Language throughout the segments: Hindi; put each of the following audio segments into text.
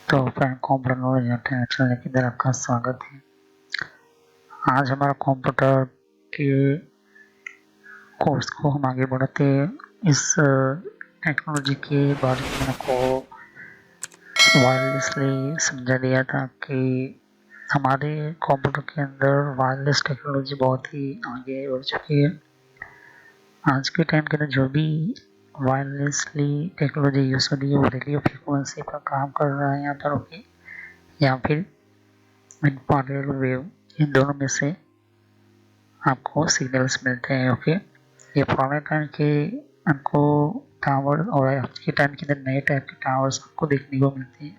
तो friend computer knowledge internet channel के अंदर आपका स्वागत है। आज हमारा कंप्यूटर के कोर्स को हम आगे बढ़ाते हैं। इस टेक्नोलॉजी के बारे में आपको वायरलेसली समझा दिया था कि हमारे कंप्यूटर के अंदर वायरलेस टेक्नोलॉजी बहुत ही आगे बढ़ चुकी है। आज के टाइम के अंदर जो भी वायरलेसली टेक्नोलॉजी यूज हो रही है वो रेडियो फ्रिक्वेंसी पर काम कर रहा है यहाँ पर, ओके, या फिर इन्फ्रारेड वेव, इन दोनों में से आपको सिग्नल्स मिलते हैं। ओके, ये पुराने टाइम के आपको टावर और आज के टाइम के अंदर नए टाइप के टावर्स आपको देखने को मिलते हैं,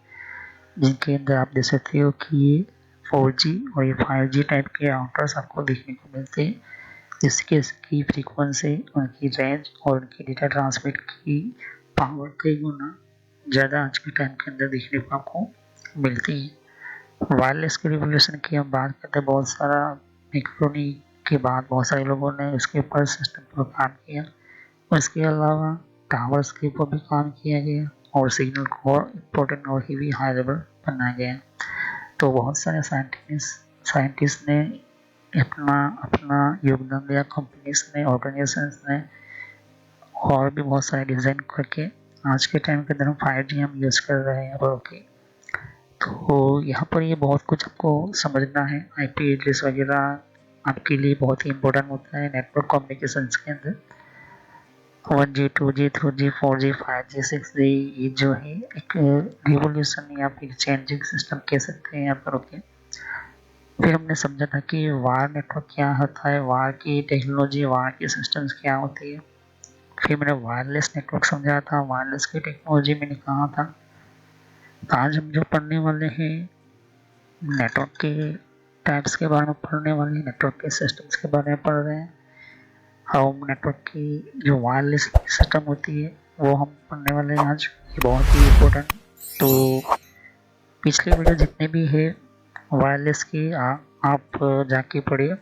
जिनके अंदर आप देख सकते हो कि ये 4G और ये 5G टाइप के राउटर्स आपको देखने को मिलते हैं, जिसकी इसकी फ्रीक्वेंसी, उनकी रेंज और उनकी डेटा ट्रांसमिट की पावर कई गुना ज़्यादा आज के टाइम के अंदर देखने को आपको मिलती है। वायरलेस के रिवोल्यूशन की हम बात करते हैं, बहुत सारा इलेक्ट्रॉनिक के बाद बहुत सारे लोगों ने इसके ऊपर सिस्टम पर काम किया। उसके अलावा टावर्स के ऊपर भी काम किया गया और सिग्नल को इम्पोर्टेंट और ही भी हाई लेवल बनाया गया। तो बहुत सारे साइंटिस्ट ने अपना अपना योगदान दिया, कंपनीज ने, ऑर्गेनाइजेशंस ने, और भी बहुत सारे डिज़ाइन करके आज के टाइम के अंदर हम 5G हम यूज़ कर रहे हैं। ओके, तो यहाँ पर ये बहुत कुछ आपको समझना है। आईपी एड्रेस वगैरह आपके लिए बहुत ही इम्पोर्टेंट होता है नेटवर्क कम्युनिकेशन के अंदर। 1G 2G 3G 4G 5G 6G, ये जो है एक रिवोल्यूशन या फिर चेंजिंग सिस्टम कह सकते हैं यहाँ पर। ओके, फिर हमने समझा था कि वायर नेटवर्क क्या होता है, वायर की टेक्नोलॉजी, वायर की सिस्टम्स क्या होती है। फिर मैंने वायरलेस नेटवर्क समझा था, वायरलेस की टेक्नोलॉजी मैंने कहा था। आज हम जो पढ़ने वाले हैं नेटवर्क के टाइप्स के बारे में पढ़ने वाले हैं, नेटवर्क के सिस्टम्स के बारे में पढ़ रहे हैं। हम नेटवर्क की जो वायरलेस सिस्टम होती है वो हम पढ़ने वाले हैं आज, ये बहुत ही इम्पोर्टेंट। तो पिछले वीडियो जितने भी है वायरलेस की आप जाके पढ़िए।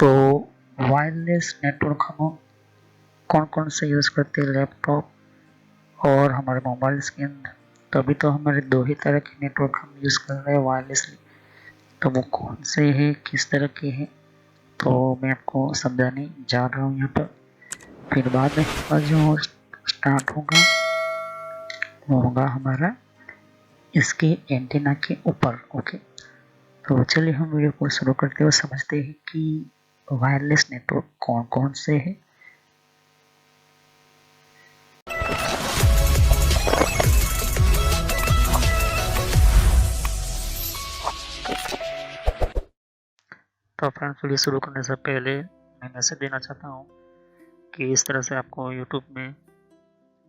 तो वायरलेस नेटवर्क हम कौन कौन से यूज़ करते हैं, लैपटॉप और हमारे मोबाइल्स के अंदर। तो अभी तो हमारे दो ही तरह के नेटवर्क हम यूज़ कर रहे हैं वायरलेसली, तो वो कौन से हैं, किस तरह के हैं, तो मैं आपको समझाने जा रहा हूँ यहाँ पर। फिर बाद में जो स्टार्ट होगा वो होगा हमारा इसके एंटीना के ऊपर। ओके, तो चलिए हम वीडियो को शुरू करते हुए समझते हैं कि वायरलेस नेटवर्क कौन कौन से हैं। तो फ्रेंड्स, वीडियो शुरू करने से पहले मैं मैसेज देना चाहता हूँ कि इस तरह से आपको यूट्यूब में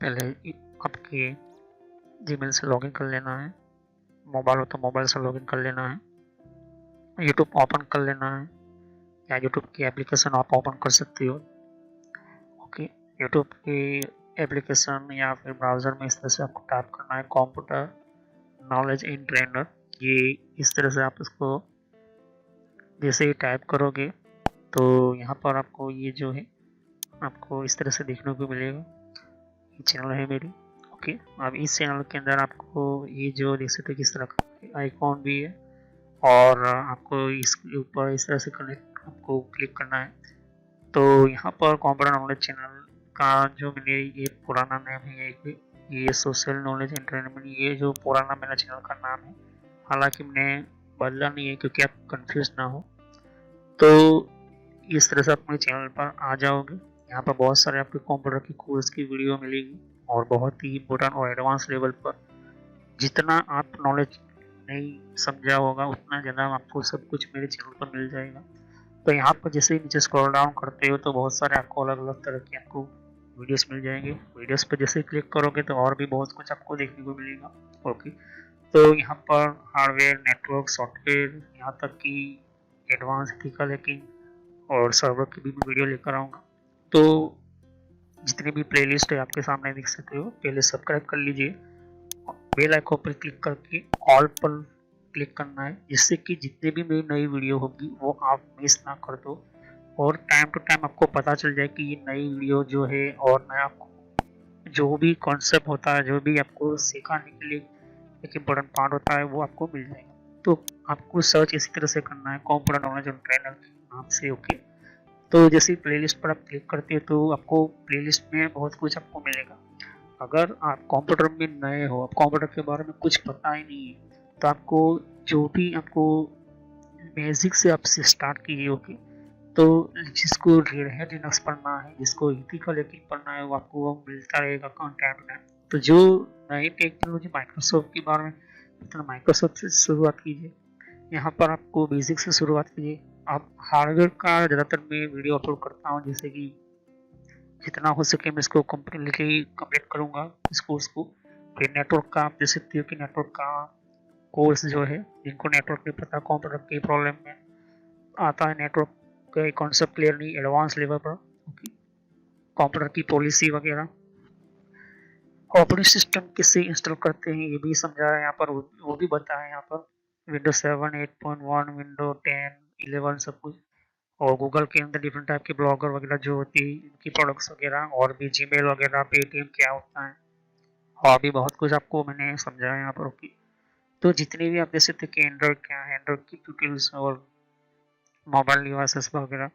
पहले आपके जीमेल से लॉगिन कर लेना है। मोबाइल हो तो मोबाइल से लॉगिन कर लेना है, यूट्यूब ओपन कर लेना है, या यूट्यूब की एप्लीकेशन आप ओपन कर सकते हो। ओके, यूट्यूब की एप्लीकेशन या फिर ब्राउज़र में इस तरह से आपको टाइप करना है कंप्यूटर नॉलेज इन ट्रेनर। ये इस तरह से आप इसको जैसे ही टाइप करोगे तो यहाँ पर आपको ये जो है आपको इस तरह से देखने को मिलेगा। ये चैनल है मेरी। ओके, अब इस चैनल के अंदर आपको ये जो देख सकते हो किस तरह का आइकॉन भी है, और आपको इसके ऊपर इस तरह से कनेक्ट आपको क्लिक करना है। तो यहाँ पर कंप्यूटर नॉलेज चैनल का जो मैंने ये पुराना नाम है, ये सोशल नॉलेज एंटरटेनमेंट, ये जो पुराना मेरा चैनल का नाम है, हालांकि मैंने बदला नहीं है क्योंकि आप कंफ्यूज ना हो। तो इस तरह से आप मेरे चैनल पर आ जाओगे। यहाँ पर बहुत सारे आपके कंप्यूटर की कोर्स की वीडियो मिलेगी, और बहुत ही इम्पोर्टेंट और एडवांस लेवल पर जितना आप नॉलेज नहीं समझा होगा उतना ज़्यादा आपको सब कुछ मेरे चैनल पर मिल जाएगा। तो यहाँ पर जैसे ही नीचे स्क्रॉल डाउन करते हो तो बहुत सारे आपको अलग अलग तरह के आपको वीडियोस मिल जाएंगे। वीडियोस पर जैसे क्लिक करोगे तो और भी बहुत कुछ आपको देखने को मिलेगा। ओके, तो यहाँ पर हार्डवेयर, नेटवर्क, सॉफ्टवेयर, यहाँ तक कि एडवांस एथिकल हैकिंग और सर्वर की भी वीडियो लेकर आऊँगा। तो जितनी भी प्लेलिस्ट है आपके सामने देख सकते हो, पहले सब्सक्राइब कर लीजिए, बेल आइकन पर क्लिक करके ऑल पर क्लिक करना है, जिससे कि जितने भी मेरी नई वीडियो होगी वो आप मिस ना कर दो, और टाइम टू टाइम आपको पता चल जाए कि ये नई वीडियो जो है और नया जो भी कॉन्सेप्ट होता है, जो भी आपको सिखाने के लिए एक इम्पोर्टेंट पार्ट होता है वो आपको मिल जाएगा। तो आपको सर्च इसी तरह से करना है कंप्यूटर नॉलेज ऑन ट्रेनर के नाम से। ओके, तो जैसे प्लेलिस्ट पर आप क्लिक करते हैं तो आपको प्लेलिस्ट में बहुत कुछ आपको मिलेगा। अगर आप कंप्यूटर में नए हो, आप कंप्यूटर के बारे में कुछ पता ही नहीं है, तो आपको जो भी आपको बेसिक से आपसे स्टार्ट कीजिए। ओके, तो जिसको रेड हैट लिनक्स पढ़ना है, जिसको इथिकल हैकिंग पढ़ना है, वो आपको वो मिलता रहेगा कंटेंट में। तो जो नई टेक्नोलॉजी माइक्रोसॉफ्ट के बारे में, तो माइक्रोसॉफ्ट से शुरुआत कीजिए। यहाँ पर आपको बेसिक से शुरुआत कीजिए। आप हार्डवेयर का ज़्यादातर मैं वीडियो अपलोड करता हूँ, जैसे कि जितना हो सके मैं इसको कम्प्लीटली कंप्लीट करूँगा इस कोर्स को। फिर नेटवर्क का आप देख सकते हो कि नेटवर्क का कोर्स जो है, जिनको नेटवर्क नहीं पता, कंप्यूटर की प्रॉब्लम में आता है, नेटवर्क का कॉन्सेप्ट क्लियर नहीं, एडवांस लेवल पर। ओके, कंप्यूटर की पॉलिसी वगैरह, ऑपरेटिंग सिस्टम किससे इंस्टॉल करते हैं ये भी समझा है यहाँ पर, वो भी बताया है यहाँ पर। विंडोज 7, 8.1, विंडो 10, 11 सब कुछ। और गूगल के अंदर डिफरेंट टाइप के ब्लॉगर वगैरह जो होती है, इनकी प्रोडक्ट्स वगैरह, और भी जीमेल वगैरह, पेटीएम क्या होता है, और भी बहुत कुछ आपको मैंने समझाया यहाँ पर। ओके, तो जितने भी आप देख सकते हैं कि एंड्रॉइड क्या है, एंड्रॉइड की ट्यूटोरियल्स और मोबाइल डिवाइसेस वगैरह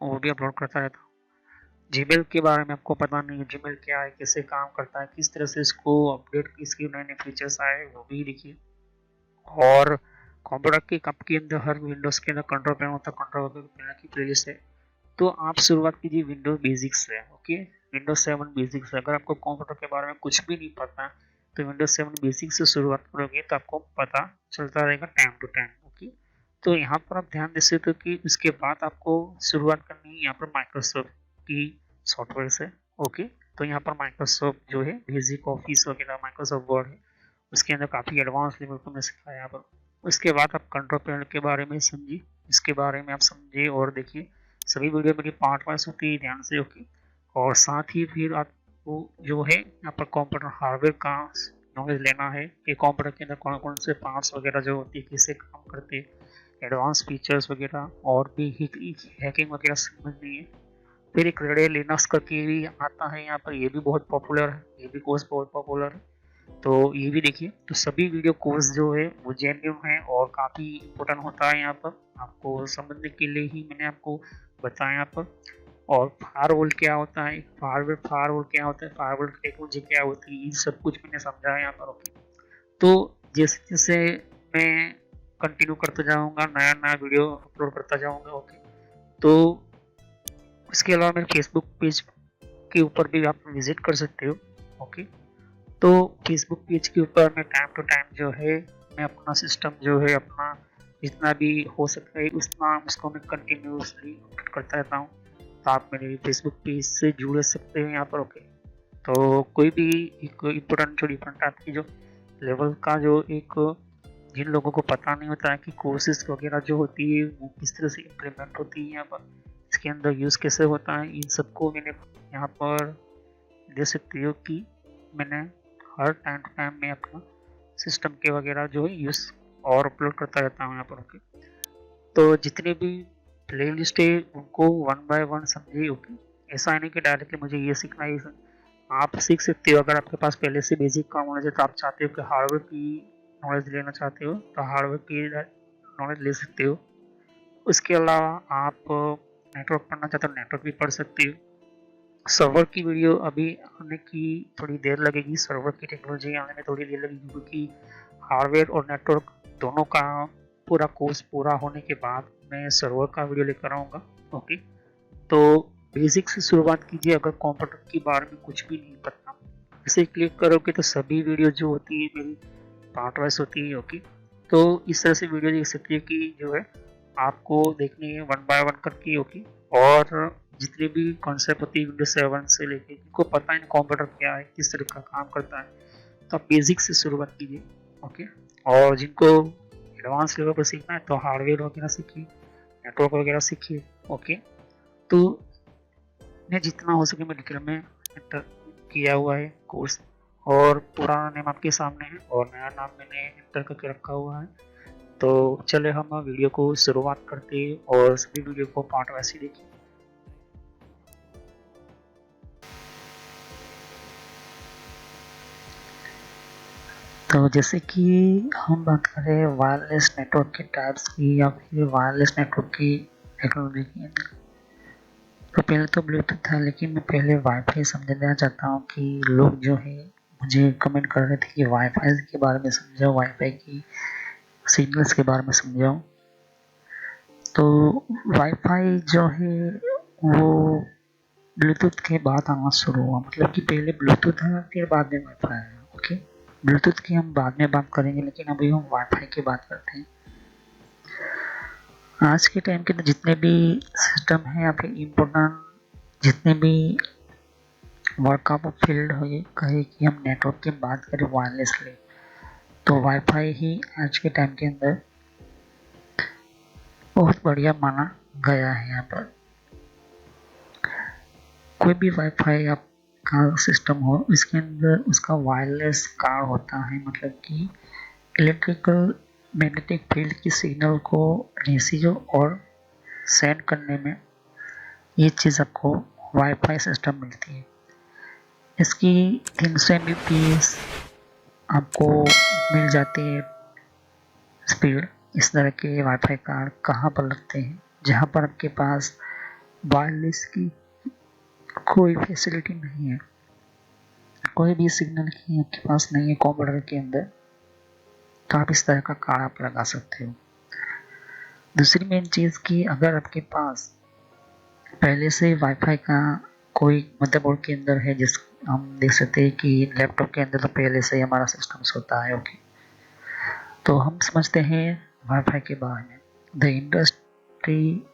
वो भी अपलोड करता रहता हूँ। जीमेल के बारे में आपको पता नहीं है, जीमेल क्या है, कैसे काम करता है, किस तरह से इसको अपडेट, इसके नए नए फीचर्स आए वो भी देखिए। और कंप्यूटर के कप के अंदर हर विंडोज के अंदर कंट्रोल पैनल होता है, कंट्रोल पैनल की प्लेलिस्ट है। तो आप शुरुआत कीजिए विंडोज बेसिक्स से। Okay, Windows 7 basics. अगर आपको कंप्यूटर के बारे में कुछ भी नहीं पता तो विंडोज 7 बेसिक्स से शुरुआत करोगे तो आपको पता चलता रहेगा टाइम टू टाइम। ओके, तो यहाँ पर आप ध्यान दे सकते हो कि उसके बाद आपको शुरुआत करनी है यहाँ पर माइक्रोसॉफ्ट की सॉफ्टवेयर से। ओके, तो यहाँ पर माइक्रोसॉफ्ट जो है बेसिक ऑफिस वगैरह, माइक्रोसॉफ्ट वर्ड है, उसके अंदर काफ़ी एडवांस लेवल पर मैं सिखाया यहाँ पर। उसके बाद आप कंट्रोल पैनल के बारे में समझिए, इसके बारे में आप समझिए और देखिए। सभी वीडियो मेरी पार्ट वाइज होती है, ध्यान से। ओके, और साथ ही फिर आपको जो है यहाँ पर कंप्यूटर हार्डवेयर का नॉलेज लेना है कि कंप्यूटर के अंदर कौन कौन से पार्ट्स वगैरह जो होती है, कैसे काम करते हैं, एडवांस फीचर्स वगैरह, और भी हैकिंग वगैरह समझनी है। फिर एक रेड हैट लिनक्स करके भी आता है यहाँ पर, ये भी बहुत पॉपुलर है, ये भी कोर्स बहुत पॉपुलर है, तो ये भी देखिए। तो सभी वीडियो कोर्स जो है वो जेन्युइन है और काफ़ी इम्पोर्टेंट होता है यहाँ पर, आपको समझने के लिए ही मैंने आपको बताया यहाँ पर। और फायरवॉल क्या होता है, फायरवॉल क्या होता है, फायरवॉल टेक्नोलॉजी क्या होती है, ये सब कुछ मैंने समझा है यहाँ पर। ओके, तो जैसे जैसे मैं कंटिन्यू करता जाऊँगा, नया नया वीडियो अपलोड करता जाऊँगा। ओके, तो इसके अलावा मेरे फेसबुक पेज के ऊपर भी आप विजिट कर सकते हो। ओके, तो फेसबुक पेज के ऊपर मैं टाइम टू टाइम जो है मैं अपना सिस्टम जो है अपना जितना भी हो सकता है उतना उसको मैं कंटिन्यूसली अपडेट करता रहता हूँ। तो आप मेरे फेसबुक पेज से जुड़ सकते हैं यहाँ पर। ओके, तो कोई भी एक इम्पोर्टेंट जो डिफरेंट आपकी जो लेवल का जो एक, जिन लोगों को पता नहीं होता है कि कोर्सेज वगैरह जो होती है वो किस तरह से इम्प्लीमेंट होती है यहाँ पर, इसके अंदर यूज़ कैसे होता है, इन सबको मैंने यहाँ पर दे सकती हो कि मैंने हर टाइम टू टाइम मैं अपना सिस्टम के वगैरह जो है यूज़ और अपलोड करता रहता हूँ यहाँ पर। ओके, तो जितने भी प्ले लिस्ट है उनको वन बाय वन समझिए। ओके, ऐसा नहीं कि डायरेक्टली मुझे ये सीखना है, आप सीख सकते हो। अगर आपके पास पहले से बेसिक का नॉलेज है तो आप चाहते हो कि हार्डवेयर की नॉलेज लेना चाहते हो तो हार्डवेयर की नॉलेज ले सकते हो। उसके अलावा आप नेटवर्क पढ़ना चाहते हो, नेटवर्क भी पढ़ सकते हो। सर्वर की वीडियो अभी आने की थोड़ी देर लगेगी, सर्वर की टेक्नोलॉजी आने में थोड़ी देर लगेगी, क्योंकि हार्डवेयर और नेटवर्क दोनों का पूरा कोर्स पूरा होने के बाद मैं सर्वर का वीडियो लेकर आऊँगा। ओके, तो बेसिक से शुरुआत कीजिए। अगर कंप्यूटर के बारे में कुछ भी नहीं पता, इसे क्लिक करोगे तो सभी वीडियो जो होती है मेरी पार्ट वाइज होती है। ओके, तो इस तरह से वीडियो देख सकती है कि जो है आपको देखनी है वन बाय वन करके। ओके, और जितने भी कॉन्सेप्ट होती है विंडोज 7 से लेके, जिनको पता है कंप्यूटर क्या है, किस तरह का काम करता है, तो आप बेसिक से शुरुआत कीजिए। ओके, और जिनको एडवांस लेवल पर सीखना है तो हार्डवेयर वगैरह सीखिए, नेटवर्क वगैरह सीखिए। ओके, तो मैं जितना हो सके मैं डिटेल में एंटर किया हुआ है कोर्स, और पुराना नेम आपके सामने है और नया नाम मैंने एंटर करके रखा हुआ है। तो चले हम वीडियो को शुरुआत करते हैं और सभी वीडियो को पार्ट वाइज देखिए। तो तो जैसे कि हम बात करें वायरलेस नेटवर्क के टाइप्स की या फिर वायरलेस नेटवर्क की टेक्नोलॉजी की, तो पहले तो ब्लूटूथ था, लेकिन मैं पहले वाईफाई समझना चाहता हूँ कि लोग जो है मुझे कमेंट कर रहे थे कि वाईफाई के बारे में समझाओ, वाईफाई की सिग्नल्स के बारे में समझाओ। तो वाईफाई जो है वो ब्लूटूथ के बाद आना शुरू हुआ, मतलब कि पहले ब्लूटूथ आया फिर बाद में वाईफाई आया। ओके, ब्लूटूथ की हम बाद में बात करेंगे, लेकिन अभी हम वाईफाई की बात करते हैं। आज के टाइम के जितने भी सिस्टम हैं या फिर इम्पोर्टेंट जितने भी वर्क ऑफ फील्ड हो, ये कहे कि हम नेटवर्क की बात करें वायरलेसली, तो वाईफाई ही आज के टाइम के अंदर बहुत बढ़िया माना गया है। यहाँ पर कोई भी वाईफाई आपका सिस्टम हो, इसके अंदर उसका वायरलेस कार्ड होता है, मतलब कि इलेक्ट्रिकल मैग्नेटिक फील्ड की सिग्नल को रिसीव और सेंड करने में ये चीज़ आपको वाईफाई सिस्टम मिलती है। इसकी 300 Mbps आपको मिल जाती है स्पीड। इस तरह के वाईफाई कार्ड कहाँ पर लगते हैं? जहाँ पर आपके पास वायरलेस की कोई फैसिलिटी नहीं है, कोई भी सिग्नल की आपके पास नहीं है कंप्यूटर के अंदर, तो आप इस तरह का कार्ड आप लगा सकते हो। दूसरी मेन चीज़ कि अगर आपके पास पहले से वाईफाई का कोई मदरबोर्ड के अंदर है, जिस हम देख सकते हैं कि लैपटॉप के अंदर तो पहले से ही हमारा सिस्टम्स होता है। ओके, तो हम समझते हैं वाईफाई के बारे में। The industry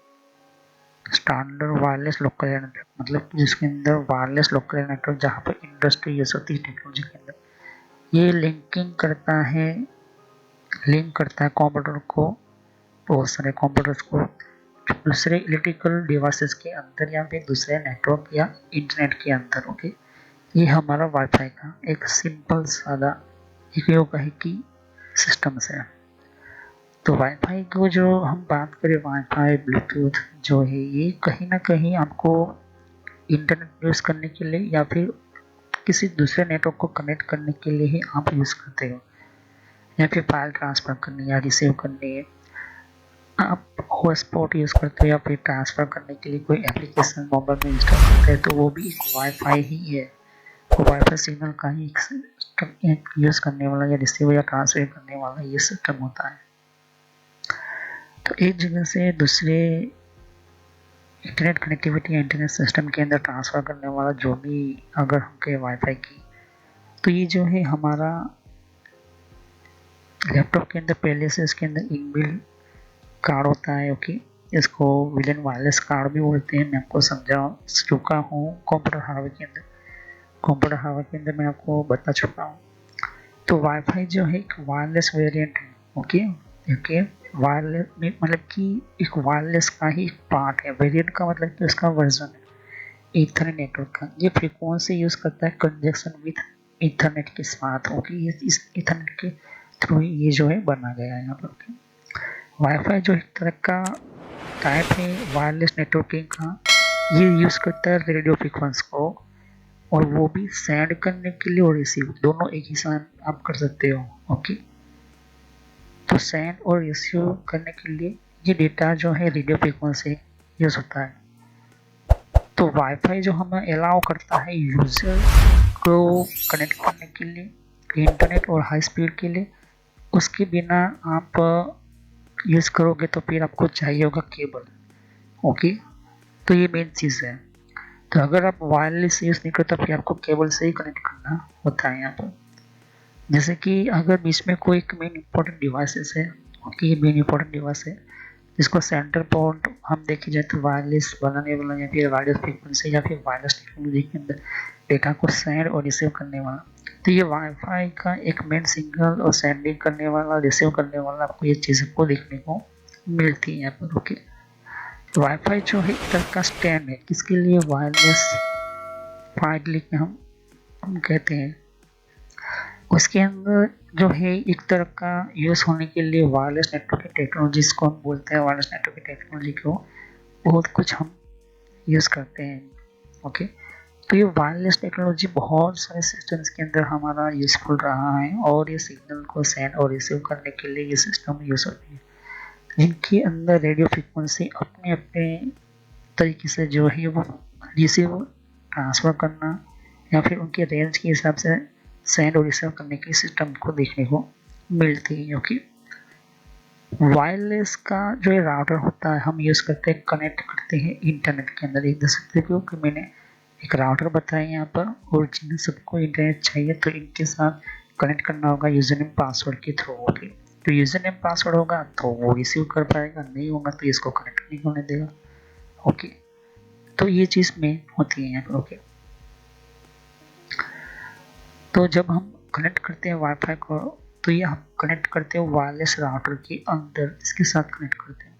standard wireless local area network, मतलब जिसके अंदर वायरलेस लोकल एरिया नेटवर्क जहाँ पर इंडस्ट्री यूज होती है टेक्नोलॉजी के अंदर, ये लिंक करता है कंप्यूटर को, बहुत सारे कंप्यूटर्स को दूसरे इलेक्ट्रिकल डिवाइसेस के अंदर या फिर दूसरे नेटवर्क या इंटरनेट के अंदर। ओके, ये हमारा वाईफाई का एक सिंपल सादा उपयोग है कि सिस्टम से। तो वाईफाई को जो हम बात करें, वाईफाई ब्लूटूथ जो है, ये कहीं ना कहीं आपको इंटरनेट यूज़ करने के लिए या फिर किसी दूसरे नेटवर्क को कनेक्ट करने के लिए ही आप यूज़ करते हो, या फिर फाइल ट्रांसफ़र करनी या रिसीव करनी है, आप हॉटस्पॉट यूज़ करते हो या फिर ट्रांसफ़र करने के लिए कोई एप्लीकेशन मोबाइल में इंस्टॉल करते हैं, तो वो भी एक वाईफाई ही है। वो वाईफाई सिग्नल का ही एक यूज़ करने वाला या रिसीव या ट्रांसफर करने वाला ये सिस्टम होता है। तो एक जगह से दूसरे इंटरनेट कनेक्टिविटी या इंटरनेट सिस्टम के अंदर ट्रांसफ़र करने वाला जो भी अगर हम कहें वाईफाई की, तो ये जो है हमारा लैपटॉप के अंदर पहले से इसके अंदर इनबिल्ट कार्ड होता है। ओके, इसको विलन वायरलेस कार्ड भी बोलते हैं। मैं आपको समझा चुका हूँ कंप्यूटर हार्डवेयर के अंदर मैं आपको बता चुका हूँ। तो वाईफाई जो है एक वायरलेस वेरिएंट है। ओके, वायरलेस मतलब कि एक वायरलेस का ही एक पार्ट है। वेरिएंट का मतलब कि उसका वर्जन है ईथरनेट नेटवर्क का। ये फ्रीक्वेंसी यूज़ करता है कंजक्शन विथ ईथरनेट के साथ। ओके, इस ईथरनेट के थ्रू ये जो है बना गया है यहाँ पर। वाईफाई जो एक तरह का टाइप है वायरलेस नेटवर्किंग का, ये यूज़ करता है रेडियो फ्रीक्वेंसी को, और वो भी सेंड करने के लिए और रिसीव दोनों एक ही साथ आप कर सकते हो। ओके, तो सेंड और रिसीव करने के लिए ये डेटा जो है रेडियो फ्रीक्वेंसी यूज़ होता है। तो वाईफाई जो हमें अलाउ करता है यूज़र को कनेक्ट करने के लिए इंटरनेट और हाई स्पीड के लिए, उसके बिना आप यूज़ करोगे तो फिर आपको चाहिए होगा केबल। ओके, तो ये मेन चीज़ है। तो अगर आप वायरलेस यूज़ नहीं करते फिर आपको केबल से ही कनेक्ट करना होता है यहाँ पर। जैसे कि अगर बीच में कोई मेन इंपॉर्टेंट डिवाइसेस है, ओके, ये मेन इंपॉर्टेंट डिवाइस है जिसको सेंटर पॉइंट हम देखे जाए तो वायरलेस बनाने वाला या फिर वायरलेस फ्रीक्वेंसी या फिर वायरलेस टेक्नोलॉजी के अंदर डेटा को सेंड और रिसीव करने वाला, तो ये वाईफाई का एक मेन सिग्नल और सेंडिंग करने वाला रिसीव करने वाला आपको ये चीज़ को देखने को मिलती है यहाँ पर। ओके, वाईफाई जो है एक तरह का स्टैंड है, किसके लिए? वायरलेस फाइल के हम कहते हैं। उसके अंदर जो है एक तरह का यूज़ होने के लिए वायरलेस नेटवर्क की टेक्नोलॉजीज को हम बोलते हैं, वायरलेस नेटवर्क की टेक्नोलॉजी को बहुत कुछ हम यूज़ करते हैं। ओके, तो ये वायरलेस टेक्नोलॉजी बहुत सारे सिस्टम्स के अंदर हमारा यूज़फुल रहा है और ये सिग्नल को सेंड और रिसीव करने के लिए ये सिस्टम यूज़ होती है, जिनके अंदर रेडियो फ्रिक्वेंसी अपने अपने तरीके से जो है वो रिसीव ट्रांसफ़र करना या फिर उनके रेंज के हिसाब से सेंड और रिसीव करने के सिस्टम को देखने को मिलती है। क्योंकि वायरलेस का जो ये राउटर होता है हम यूज़ करते हैं, कनेक्ट करते हैं इंटरनेट के अंदर। एक दूसरे को कि मैंने एक राउटर बताया यहाँ पर और जिन सबको इंटरनेट चाहिए तो इनके साथ कनेक्ट करना होगा यूज़र नेम पासवर्ड के थ्रू। ओके, तो यूज़र नेम पासवर्ड होगा तो वो रिसीव कर पाएगा, नहीं होगा तो इसको कनेक्ट नहीं होने देगा। ओके, तो ये चीज़ में होती है यहाँ पर। ओके, तो जब हम कनेक्ट करते हैं वाईफाई को तो ये हम कनेक्ट करते हैं वायरलेस राउटर के अंदर, इसके साथ कनेक्ट करते हैं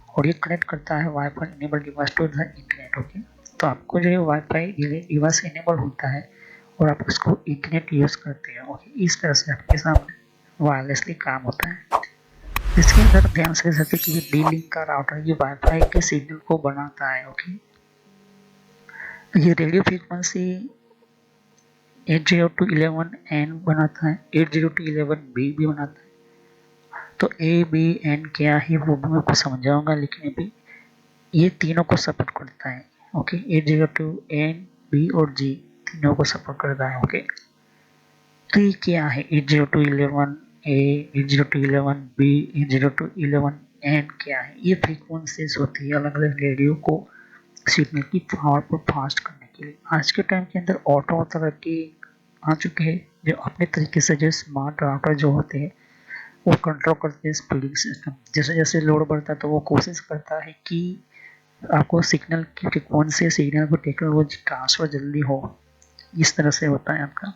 और ये कनेक्ट करता है wifi enable device to the internet. Okay, तो आपको जो है वाईफाई डिवाइस इनेबल होता है और आप उसको इंटरनेट यूज़ करते हैं। ओके, इस तरह से आपके सामने वायरलेसली काम होता है। इसके अंदर ध्यान से सकते कि ये डी-लिंक का राउटर ये वाईफाई के सिग्नल को बनाता है। ओके, ये रेडियो फ्रीक्वेंसी 802.11n बनाता है, 802.11b भी बनाता है। तो ए बी एन क्या है वो भी मैं कुछ समझाऊंगा, लेकिन अभी ये तीनों को सपोर्ट करता है। ओके, 802 एन बी और जी तीनों को सपोर्ट करता है। ओके, तो ये क्या है 802.11 ए, 802.11 बी, 802.11 एन क्या है? ये फ्रीक्वेंसीज होती है अलग अलग रेडियो को सिग्नल की पावर को फास्ट करने के लिए। आज के टाइम के अंदर ऑटो तरह के आ चुके हैं जो अपने तरीके से जो स्मार्ट राउटर जो होते हैं वो कंट्रोल करते हैं स्पीडिंग सिस्टम। जैसे जैसे लोड बढ़ता है तो वो कोशिश करता है कि आपको सिग्नल की फ्रिक्वेंसी सिग्नल को टेक्नोलॉजी ट्रांसफर जल्दी हो। इस तरह से होता है आपका।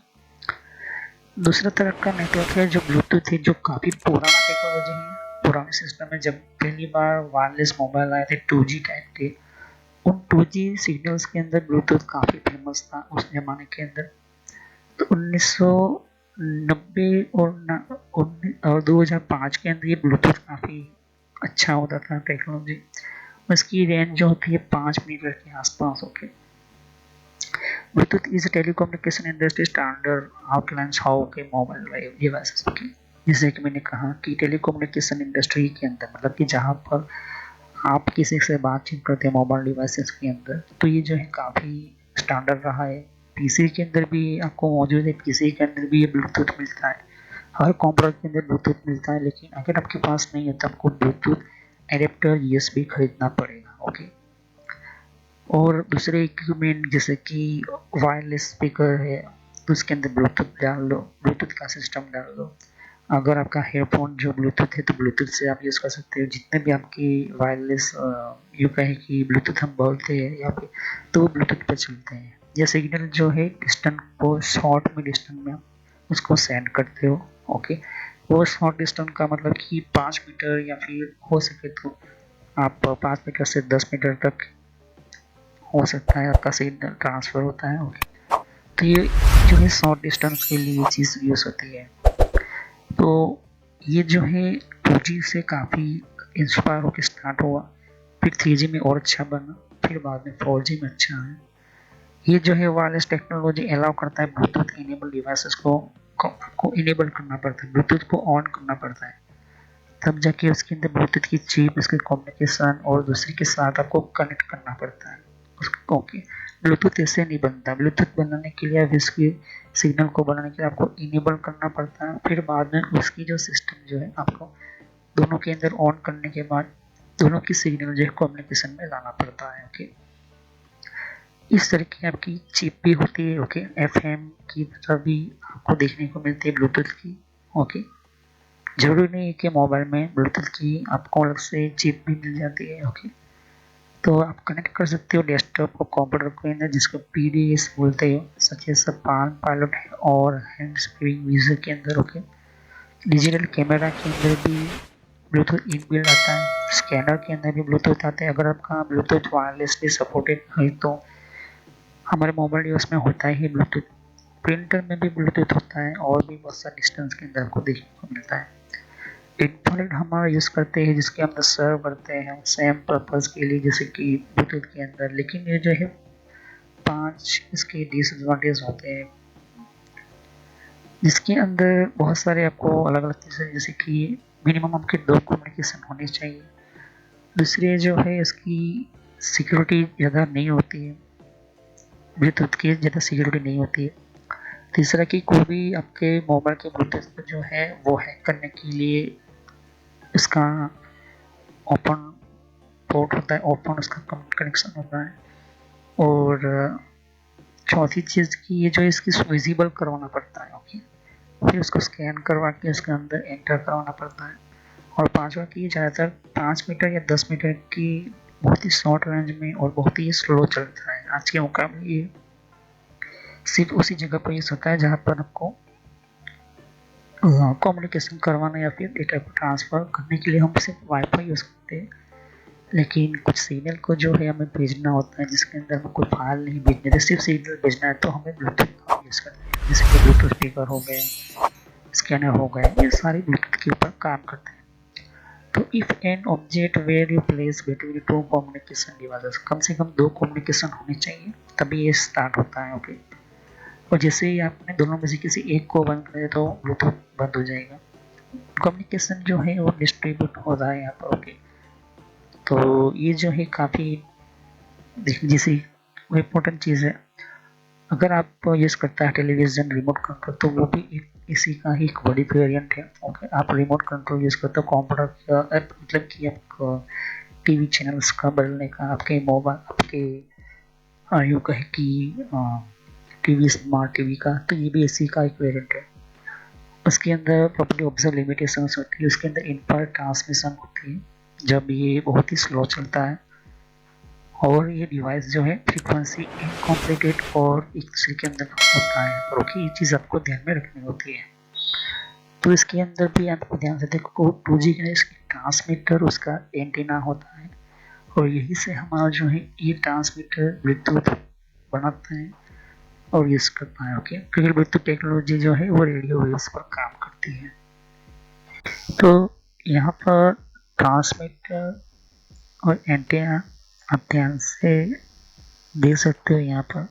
दूसरा तरह का नेटवर्क है जो ब्लूटूथ है, जो काफ़ी पुराना टेक्नोलॉजी है, पुराने सिस्टम में। जब पहली बार वायरलेस मोबाइल आए थे 2G टाइप के, उन 2G सिग्नल्स के अंदर ब्लूटूथ काफ़ी फेमस था उस जमाने के अंदर। तो 1990 और 2005 के अंदर ये ब्लूटूथ काफ़ी अच्छा होता था टेक्नोलॉजी। उसकी रेंज जो होती है 5 मीटर के आसपास। Okay, Bluetooth is telecommunication industry standard outlines how के मोबाइल डिवाइसेस। ओके, जैसे कि मैंने कहा कि टेलीकम्युनिकेशन इंडस्ट्री के अंदर मतलब कि जहाँ पर आप किसी से बातचीत करते हैं मोबाइल डिवाइसेस के अंदर, तो ये जो है काफ़ी स्टैंडर्ड रहा है। पीसी के अंदर भी आपको मौजूद है, पीसी के अंदर भी ये ब्लूटूथ मिलता है, हर कंप्यूटर के अंदर ब्लूटूथ मिलता है। लेकिन अगर आपके पास नहीं है तो आपको ब्लूटूथ एडेप्टर यूएसबी खरीदना पड़ेगा। ओके, और दूसरे इक्विपमेंट जैसे कि वायरलेस स्पीकर है तो उसके अंदर ब्लूटूथ डाल लो, ब्लूटूथ का सिस्टम डाल लो। अगर आपका हेडफोन जो ब्लूटूथ है तो ब्लूटूथ से आप यूज़ कर सकते हो। जितने भी आपकी वायरलेस यूँ कहें कि ब्लूटूथ हम बोलते हैं यहाँ पे, तो वो ब्लूटूथ पे चलते हैं। ये सिग्नल जो है डिस्टेंस को शॉर्ट में डिस्टेंस में उसको सेंड करते हो। ओके, वो शॉर्ट डिस्टेंस का मतलब कि 5 मीटर या फिर हो सके तो आप 5 मीटर से 10 मीटर तक हो सकता है आपका सिग्नल ट्रांसफ़र होता है। ओके, तो ये जो है शॉर्ट डिस्टेंस के लिए ये चीज़ यूज़ होती है। तो ये जो है 2G से काफ़ी इंस्पायर होकर स्टार्ट हुआ, फिर 3G में और अच्छा बना, फिर बाद में 4G में अच्छा है। ये जो है वायरलेस टेक्नोलॉजी अलाउ करता है ब्लूटूथ इनेबल डिवाइसेस को इनेबल करना पड़ता है, ब्लूटूथ को ऑन करना पड़ता है, तब जाके उसके अंदर ब्लूटूथ की चिप, उसके कम्युनिकेशन और दूसरे के साथ आपको कनेक्ट करना पड़ता है उसको। ओके, ब्लूटूथ ऐसे नहीं बनता। ब्लूटूथ बनाने के लिए अब इसकी सिग्नल को बनाने के लिए आपको इनेबल करना पड़ता है, फिर बाद में उसकी जो सिस्टम जो है आपको दोनों के अंदर ऑन करने के बाद दोनों की सिग्नल जो है कम्युनिकेशन में लाना पड़ता है। ओके, इस तरह की आपकी चिप भी होती है। ओके, एफएम की तरह भी आपको देखने को मिलती है ब्लूटूथ की। ओके, जरूरी नहीं है कि मोबाइल में ब्लूटूथ की आपको अलग से चिप भी मिल जाती है। ओके, तो आप कनेक्ट कर सकते हो डेस्कटॉप और कंप्यूटर के अंदर, जिसको पीडीएस बोलते हो, सच एस पाल्म पायलट और हैंड्स फ्री यूजर के अंदर। ओके, डिजिटल कैमरा के अंदर भी ब्लूटूथ इनबिल्ट आता है, स्कैनर के अंदर भी ब्लूटूथ आता है। अगर आपका ब्लूटूथ वायरलेसली सपोर्टेड है तो हमारे मोबाइल डिवाइस में होता ही ब्लूटूथ। प्रिंटर में भी ब्लूटूथ होता है और भी बहुत सारे डिस्टेंस के अंदर आपको देखने को मिलता है। इंफ्रारेड हमारा यूज़ करते हैं जिसके अंदर सर्व करते हैं सेम पर्पज़ के लिए जैसे कि ब्लूटूथ के अंदर, लेकिन ये जो है 5 इसके डिसएडवांटेज होते हैं, जिसके अंदर बहुत सारे आपको अलग अलग चीज़ें, जैसे कि मिनिमम आपके 2 कम्युनिकेशन होने चाहिए। दूसरी जो है इसकी सिक्योरिटी ज़्यादा नहीं होती है, ब्लूटूथ की ज़्यादा सिक्योरिटी नहीं होती है। तीसरा कि कोई भी आपके मोबाइल के ब्लूटूथ जो है वो हैक करने के लिए इसका ओपन पोर्ट होता है, ओपन उसका कनेक्शन होता है। और चौथी चीज़ की ये जो इसकी विजिबल करवाना पड़ता है, ओके, फिर उसको स्कैन करवा के उसके अंदर एंटर करवाना पड़ता है। और पांचवा की ज़्यादातर 5 मीटर या 10 मीटर की बहुत ही शॉर्ट रेंज में और बहुत ही स्लो चलता है। आज के मुकाबले ये सिर्फ उसी जगह पर यूज़ होता है जहाँ पर आपको कम्युनिकेशन करवाना या फिर डेटा को ट्रांसफ़र करने के लिए हम सिर्फ वाईफाई यूज़ करते हैं। लेकिन कुछ सिग्नल को जो है हमें भेजना होता है, जिसके अंदर हमें कोई फाइल नहीं भेजनी है, सिर्फ सिग्नल भेजना है, तो हमें ब्लूटूथ का यूज़ करते हैं। जैसे कि ब्लूटूथ स्पीकर हो गए, स्कैनर हो गए, ये सारे ब्लूटूथ के ऊपर काम करते हैं। तो if an object where you place between 2 communication devices, कम से कम 2 कम्युनिकेशन होने चाहिए तभी ये स्टार्ट होता है, ओके। और जैसे ही आपने दोनों में से किसी एक को बंद कर दिया तो ब्लूटूथ बंद हो जाएगा। कम्युनिकेशन जो है वो डिस्ट्रीब्यूट हो रहा है यहाँ पर, ओके। तो ये जो है काफ़ी जैसे वो इम्पोर्टेंट चीज़ है। अगर आप यूज़ करता है टेलीविज़न रिमोट कंट्रोल, तो वो भी एक इसी का ही एक बड़ी वेरिएंट है, ओके। आप रिमोट कंट्रोल यूज़ करते हो कंप्यूटर का, मतलब कि आपको टीवी चैनल्स का बदलने का, आपके मोबाइल आपके यूँ कहें कि टीवी, स्मार्ट टीवी का, तो ये भी इसी का एक वेरिएंट है। उसके अंदर प्रॉपर्टी ऑब्जर्व लिमिटेशंस होती है, उसके अंदर इनपुट ट्रांसमिशन होती है जब ये बहुत ही स्लो चलता है, और ये डिवाइस जो है फ्रीक्वेंसी इनकॉम्प्लीटेड और एक दूसरे के अंदर होता है, और ओके, ये चीज़ आपको ध्यान में रखनी होती है। तो इसके अंदर भी आपको ध्यान से देखो, 2G का इसकी ट्रांसमीटर उसका एंटीना होता है, और यही से हमारा जो है ये ट्रांसमीटर ब्लूटूथ बनाता है और यूज़ करता है, ओके। क्योंकि ब्लूटूथ टेक्नोलॉजी जो है वो रेडियो वेव्स पर काम करती है। तो यहाँ पर ट्रांसमीटर और एंटीना आप ध्यान से देख सकते हो। यहाँ पर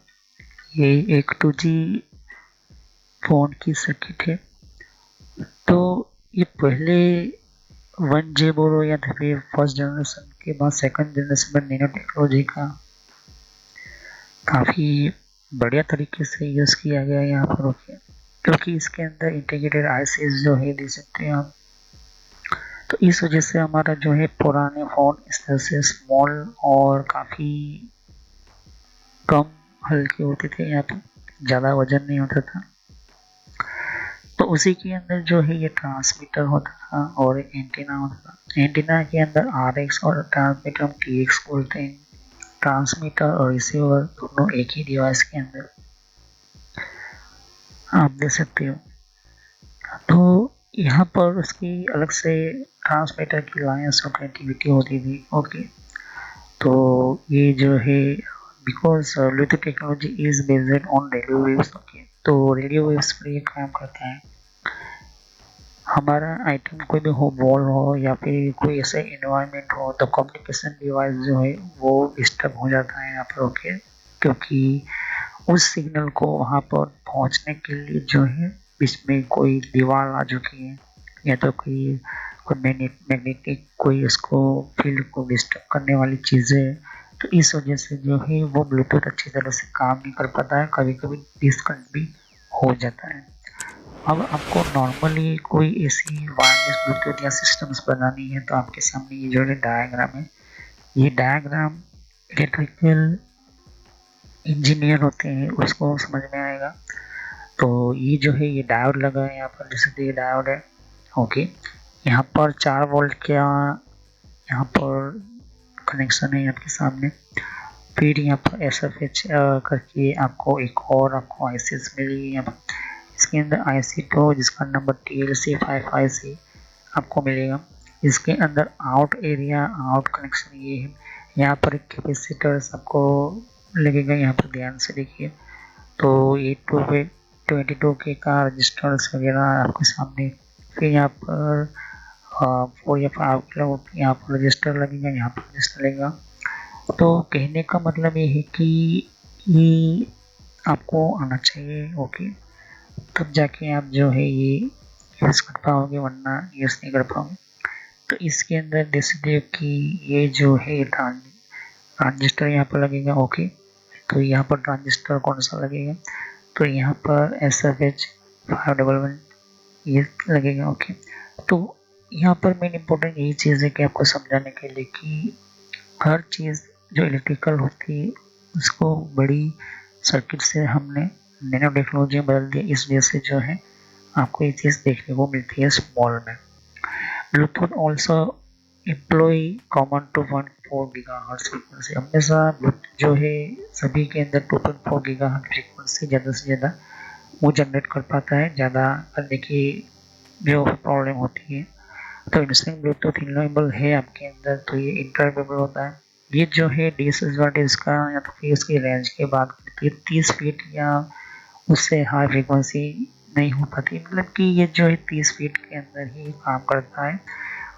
ये एक 2G फ़ोन की सर्किट है। तो ये पहले 1G बोलो या फिर फर्स्ट जनरेशन के बाद सेकंड जनरेशन में नैनो टेक्नोलॉजी का काफ़ी बढ़िया तरीके से यूज़ किया गया है यहाँ पर, ओके। क्योंकि इसके अंदर इंटीग्रेटेड आईसीज जो है दे सकते हैं हम, तो इस वजह से हमारा जो है पुराने फ़ोन इस तरह से स्मॉल और काफ़ी कम हल्के होते थे, यहाँ पर ज़्यादा वजन नहीं होता था। तो उसी के अंदर जो है ये ट्रांसमीटर होता था और एंटीना होता था। एंटीना के अंदर RX और ट्रांसमीटर हम TX बोलते हैं। ट्रांसमीटर और रिसीवर दोनों एक ही डिवाइस के अंदर आप देख सकते हो। तो यहाँ पर उसकी अलग से ट्रांसमीटर की लाइन्स और कनेक्टिविटी होती थी, ओके। तो ये जो है because Bluetooth technology is based on radio waves, okay. तो रेडियो वेव्स पर ये काम करता है। हमारा आइटम कोई भी हो, वॉल हो या फिर कोई ऐसा इन्वायरमेंट हो, तो कम्युनिकेशन डिवाइस जो है वो डिस्टर्ब हो जाता है यहाँ पर, ओके। क्योंकि उस सिग्नल को वहाँ पर पहुँचने के लिए जो है बीच में कोई दीवार आ चुकी है, या तो कोई कोई मैग्नेटिक कोई उसको फील्ड को डिस्टर्ब करने वाली चीज़ें है। तो इस वजह से जो है वो ब्लूटूथ अच्छी तरह से काम नहीं कर पाता है, कभी कभी डिस्कनेक्ट भी हो जाता है। अब आपको नॉर्मली कोई ऐसी वायरलेस ब्लूटूथ या सिस्टम्स बनानी है, तो आपके सामने ये जो है डायग्राम है। ये डायग्राम इलेक्ट्रिकल इंजीनियर होते हैं उसको समझ में आएगा। तो ये जो है ये डायोड लगा है यहाँ पर, जैसे ये डायोड है, ओके। यहाँ पर 4 वोल्ट का यहाँ पर कनेक्शन है आपके सामने। फिर यहाँ पर SFH करके आपको एक और आपको ICs मिली है। इसके अंदर IC2 जिसका नंबर TLC55C आपको मिलेगा। इसके अंदर आउट एरिया आउट कनेक्शन ये है। यहाँ पर एक कैपेसिटर आपको लगेगा, यहाँ पर ध्यान से देखिए। तो ये 22 के का रजिस्टर्स वगैरह आपके सामने। फिर यहाँ पर 4 या 5 किलो यहाँ पर रजिस्टर लगेगा, यहाँ पर रजिस्टर लगेगा। तो कहने का मतलब ये है कि ये आपको आना चाहिए। ओके, तब जाके आप जो है ये यूज़ कर पाओगे, वरना यूज़ नहीं कर पाओगे। तो इसके अंदर देखिए कि ये जो है ट्रांजिस्टर यहाँ पर लगेगा। ओके, तो यहाँ पर ट्रांजिस्टर कौन सा लगेगा, तो यहाँ पर SFH 511 ये लगेगा। ओके, तो यहाँ पर मेन इम्पोर्टेंट यही चीज़ है कि आपको समझाने के लिए कि हर चीज़ जो इलेक्ट्रिकल होती है उसको बड़ी सर्किट से हमने नैनो टेक्नोलॉजी में बदल दिया। इस वजह से जो है आपको ये चीज़ देखने को मिलती है स्मॉल में। Bluetooth also employ common 2.4 gigahertz frequency. हमेशा ब्लूटूथ जो है सभी के अंदर 2.4 गीगाहर्ट्ज फ्रीक्वेंसी ज़्यादा से ज़्यादा वो जनरेट कर पाता है। ज़्यादा करने की जो प्रॉब्लम होती है, तो इंस्टिंग ब्लूटूथ इनेबल है आपके अंदर, तो ये इंटरऑपरेबल होता है। ये जो है डिसएडवांटेज का या तो फिर इसकी रेंज की बात करती है, 30 फीट या उससे हाई फ्रीक्वेंसी नहीं हो पाती। मतलब कि ये जो है 30 फीट के अंदर ही काम करता है,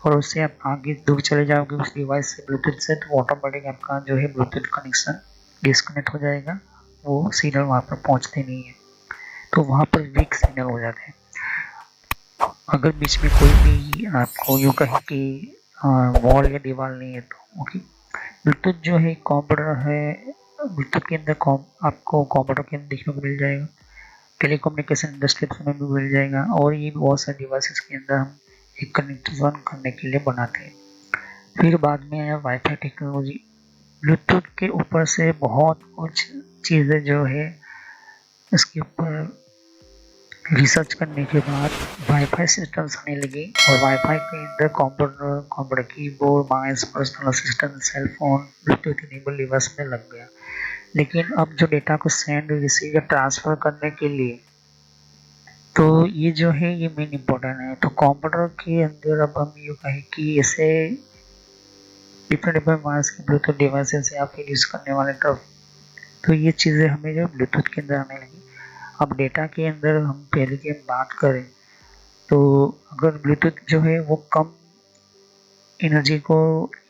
और उससे आप आगे दूर चले जाओगे उस डिवाइस से ब्लूटूथ से, तो ऑटोमेटिक आपका जो है ब्लूटूथ कनेक्शन डिस्कनेक्ट हो जाएगा, वो सिग्नल वहाँ पर पहुँचते नहीं है, तो वहाँ पर वीक सिग्नल हो जाते हैं। अगर बीच में कोई भी आपको यूँ कहे कि वॉल या दीवार नहीं है तो ओके। ब्लूटूथ जो है कंप्यूटर है, ब्लूटूथ के अंदर आपको कंप्यूटर के अंदर देखने को मिल जाएगा, टेलीकम्युनिकेशन इंडस्ट्री में भी मिल जाएगा, और ये बहुत सारे डिवाइसेस के अंदर हम एक कनेक्शन करने के लिए बनाते हैं। फिर बाद में आया वाईफाई टेक्नोलॉजी। ब्लूटूथ के ऊपर से बहुत कुछ चीज़ें जो है इसके ऊपर रिसर्च करने के बाद वाईफाई सिस्टम्स आने लगी, और वाईफाई के अंदर computer keyboard mouse personal assistant cell phone Bluetooth enable device में लग गया। लेकिन अब जो डेटा को सेंड रिसीव या ट्रांसफर करने के लिए, तो ये जो है ये मेन इम्पोर्टेंट है। तो कंप्यूटर के अंदर अब हम ये कहें कि ऐसे डिफरेंट डिफरेंट मास के ब्लूटूथ डिवाइसेस या फिर यूज़ करने वाले तरफ, तो ये चीज़ें हमें जो ब्लूटूथ के अंदर आने लगी। अब डेटा के अंदर हम पहले की बात करें, तो अगर ब्लूटूथ जो है वो कम एनर्जी को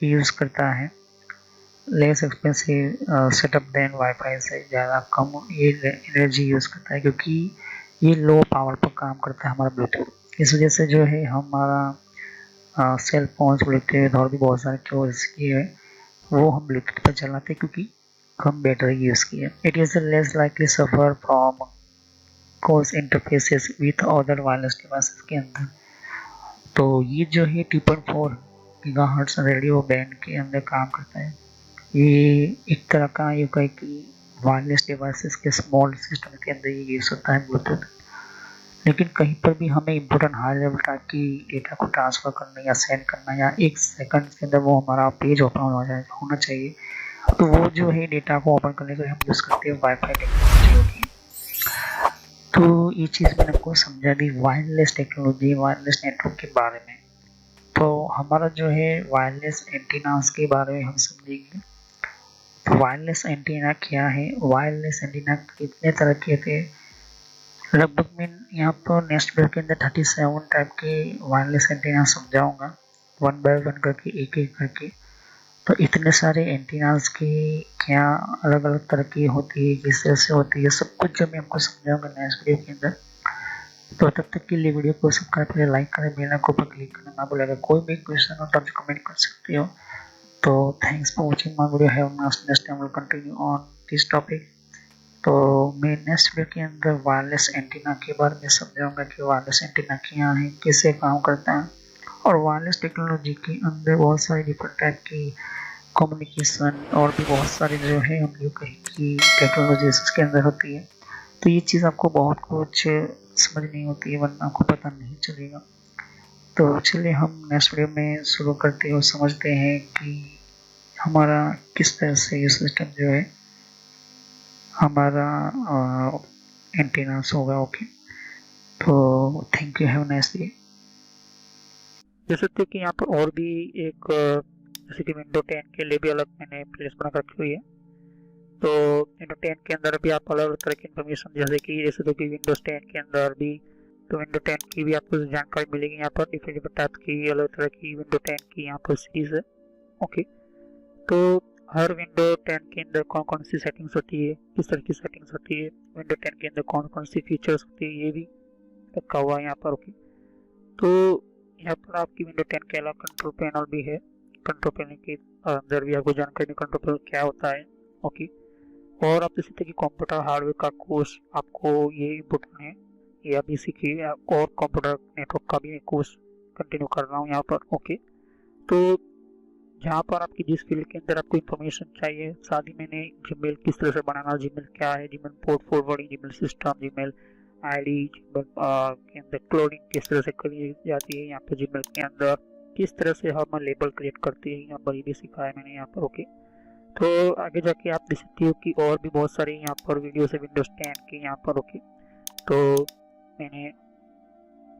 यूज़ करता है, less expensive setup then wifi से ज़्यादा कम ये एनर्जी यूज़ करता है, क्योंकि ये लो पावर पर काम करता है हमारा ब्लूटूथ। इस वजह से जो है हमारा सेल फोन ब्लूटूथ और भी बहुत सारे जो इसकी है वो हम ब्लूटूथ पर चलाते हैं, क्योंकि कम बैटरी यूज़ की है। It is less likely suffer from cross interfaces with other wireless devices के अंदर। तो ये जो है 2.4 गीगाहर्ट्ज़ रेडियो बैंड के अंदर काम करता है। ये एक तरह का ये कहे कि वायरलेस डिवाइसेस के स्मॉल सिस्टम के अंदर ये यूज़ होता है ब्लूटूथ। लेकिन कहीं पर भी हमें इम्पोर्टेंट हाई लेवल टाइप की डेटा को ट्रांसफ़र करना या सेंड करना, या 1 सेकंड के अंदर वो हमारा पेज ओपन हो जाए होना चाहिए, तो वो जो है डेटा को ओपन करने के लिए हम यूज़ करते हैं वाईफाई टेक्नोलॉजी होती है। तो ये चीज़ मैंने आपको समझा दी वायरलेस टेक्नोलॉजी, वायरलेस नेटवर्क के बारे में। तो हमारा जो है वायरलेस एंटीनास के बारे में हम समझेंगे। तो वायरलेस एंटीना क्या है, वायरलेस एंटीना कितने तरह के थे, लगभग मैं यहाँ पर नेक्स्ट वीडियो के अंदर 37 टाइप के वायरलेस एंटीना समझाऊंगा, वन बाय वन करके एक एक करके। तो इतने सारे एंटीनास की क्या अलग अलग तरह की होती है, किस तरह से होती है, सब कुछ जो मैं आपको समझाऊंगा नेक्स्ट वीडियो के अंदर। तो तब तक के लिए वीडियो को सब्सक्राइब करें, लाइक करें, बेल आइकन पर क्लिक करना ना भूलेगा। कोई भी क्वेश्चन हो तो आप कमेंट कर सकते हो। तो thanks for watching my video. Have next time will continue on this topic. तो मैं नेक्स्ट वीडियो के अंदर वायरलेस एंटीना के बारे में समझाऊंगा कि वायरलेस एंटीना क्या है, कैसे काम करता है, और वायरलेस टेक्नोलॉजी के अंदर बहुत सारी डिफरेंट टाइप की कम्युनिकेशन और भी बहुत सारी जो है हम लोग कहीं की टेक्नोलॉजी इसके अंदर होती है। तो ये चीज़ आपको बहुत कुछ समझ नहीं होती है, वरना आपको पता नहीं चलेगा। तो चलिए हम नेक्स्ट वीडियो में शुरू करते हैं और समझते हैं कि हमारा किस तरह से ये सिस्टम जो है हमारा एंटीनास होगा। ओके, तो thank you, have nice day. देख सकते हैं कि यहाँ पर और भी एक जैसे कि विंडो 10 के लिए भी अलग मैंने प्लेलिस्ट बना रखी हुई है। तो विंडो 10 के अंदर भी आप अलग अलग तरह की इन्फॉर्मेशन, जैसे कि कि विंडोज 10 के अंदर भी, तो विंडो 10 की भी आपको जानकारी मिलेगी। यहाँ पर डिफरेंट टाइप की अलग तरह की विंडो 10 की यहाँ पर सीरीज है। ओके, तो हर विंडो 10 के अंदर कौन कौन सी सेटिंग्स होती है, किस तरह की सेटिंग्स होती है, विंडो 10 के अंदर कौन कौन सी फीचर्स होती है, ये भी रखा हुआ है यहाँ पर। ओके, तो यहाँ पर आपकी विंडो 10 के अलावा कंट्रोल पैनल भी है। कंट्रोल पैनल के अंदर भी आपको जानकारी कंट्रोल पैनल क्या होता है। ओके, और आप देख सकते हैं कि कंप्यूटर हार्डवेयर का कोर्स आपको ये इम्पोर्टेंट है, ये अभी सीखिए। और कंप्यूटर नेटवर्क का भी कोर्स कंटिन्यू कर रहा हूँ यहाँ पर। ओके, तो जहाँ पर आपकी जिस फील्ड के अंदर आपको इन्फॉर्मेशन चाहिए, साथ ही मैंने जीमेल किस तरह से बनाना, जीमेल क्या है, Gmail port forwarding, Gmail system, Gmail ID, Gmail के अंदर क्लोनिंग किस तरह से करी जाती है, यहाँ पर जीमेल के अंदर किस तरह से हम लेबल क्रिएट करते हैं, यहाँ पर ये भी सिखाया मैंने यहाँ पर। ओके, तो आगे जाके आप देख सकते हो कि और भी बहुत सारे यहाँ पर वीडियो है विंडोज 10 के यहाँ पर। ओके, तो मैंने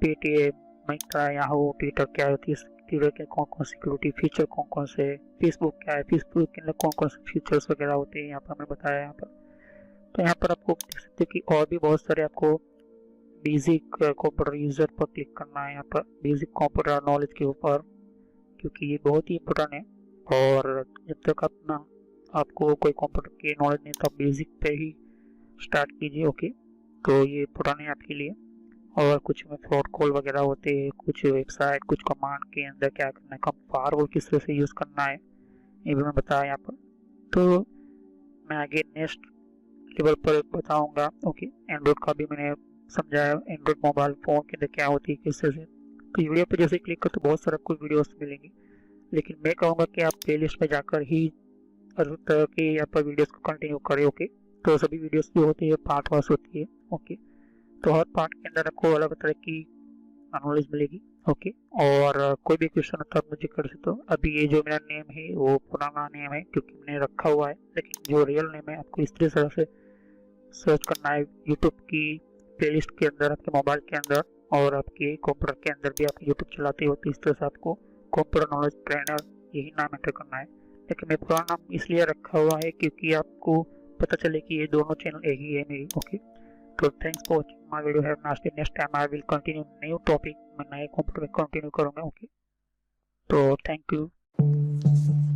पेटीएम, मिंत्रा, याहू, ट्विटर क्या होती है, ट्विटर के कौन कौन सिक्योरिटी फीचर कौन कौन से, फेसबुक क्या है, फेसबुक के अंदर कौन कौन से फीचर्स वगैरह होते हैं यहाँ पर हमने बताया यहाँ पर। तो यहाँ पर आपको देख सकते हो कि और भी बहुत सारे आपको बेसिक कंप्यूटर यूजर पर क्लिक करना है, यहाँ पर बेसिक कंप्यूटर नॉलेज के ऊपर, क्योंकि ये बहुत ही इम्पोर्टेंट है। और जब तक अपना आपको कोई कंप्यूटर की नॉलेज नहीं तो आप बेसिक पे ही स्टार्ट कीजिए। ओके, तो ये इम्पोर्टेंट है आपके लिए। और कुछ में फ्रॉड कॉल वगैरह होते हैं, कुछ वेबसाइट, कुछ कमांड के अंदर क्या करना है, कब फायरवॉल किस तरह से यूज़ करना है, ये भी मैं बताया यहाँ पर। तो मैं आगे नेक्स्ट लेवल पर बताऊंगा। ओके, एंड्रॉइड का भी मैंने समझाया, एंड्रॉइड मोबाइल फ़ोन के अंदर क्या होती है, किस तरह से। तो वीडियो पर जैसे क्लिक करो तो बहुत सारे आपको वीडियोस मिलेंगी, लेकिन मैं कहूँगा कि आप प्ले लिस्ट में जाकर ही हर तरह के यहाँ पर वीडियोस को कंटिन्यू करें। ओके, तो सभी वीडियोस जो होती है पार्ट वाइज होती है। ओके, तो हर पार्ट के अंदर आपको अलग तरह की नॉलेज मिलेगी। ओके, और कोई भी क्वेश्चन होता है मुझे कर सकते हो। अभी ये जो मेरा नेम है वो पुराना नेम है क्योंकि मैंने रखा हुआ है, लेकिन जो रियल नेम है आपको इस तरह से सर्च करना है यूट्यूब की प्लेलिस्ट के अंदर, आपके मोबाइल के अंदर, और आपके कंप्यूटर के अंदर भी आप यूट्यूब चलाते हो तो इस तरह से आपको कंप्यूटर नॉलेज ट्रेनर यही नाम एंटर करना है। लेकिन मैं पुराना नाम इसलिए रखा हुआ है क्योंकि आपको पता चले कि ये दोनों चैनल एक ही है मेरी। ओके, तो thanks for watching my video. Have nice day. Next time I will continue new topic, मैं नए कंप्यूटर में कंटिन्यू करूँगा। ओके, तो थैंक यू।